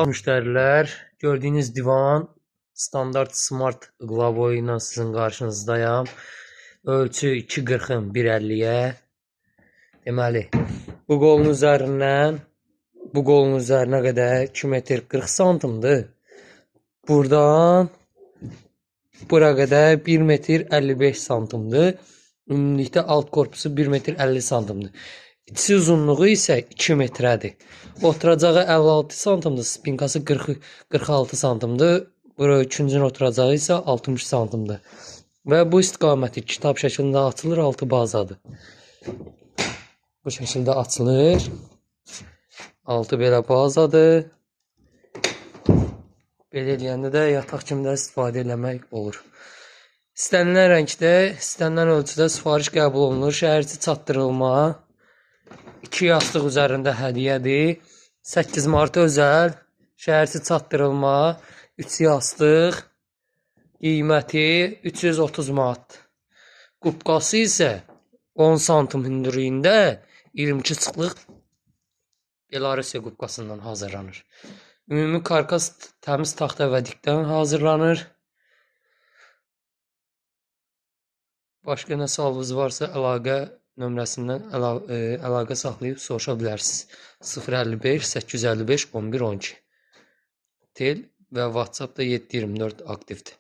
Müşteriler, gördüğünüz divan standart smart qlavoy ilə sizin qarşınızdayım. Ölçü 2.40-ın 1.50-yə. Deməli, bu qolun üzərinə qədər 2 metr 40 santimdir. Buradan bura qədər 1 metr 55 santimdir. Ümumilikdə alt korpusu 1 metr 50 santimdir. İçi uzunluğu isə 2 metrədir. Oturacağı 56 santimdir, spinkası 46 santimdir. Bura üçüncünün oturacağı isə 60 santimdir. Və bu istiqaməti kitab şəklində açılır, altı bazadır. Bu şəkildə açılır. Altı belə bazadır. Belə eləyəndə də yataq kimi də istifadə eləmək olur. İstənilən rəngdə, istənilən ölçüdə sifariş qəbul olunur. Şəhərçi çatdırılma. 2 yastıq üzərində hədiyyədir. 8 Mart'a özəl şəhərçi çatdırılma. 3 yastıq. Qiyməti 330 manat. Qubqası isə 10 santim hündürlüyündə 22 çıxlıq Belarusya qubqasından hazırlanır. Ümumi karkas təmiz taxta və dikdən hazırlanır. Başqa nə sualınız varsa əlaqə nömrəsindən əlaqə saxlayıb soruşa bilərsiniz. 055 855 11 12. Tel və WhatsApp da 7/24 aktivdir.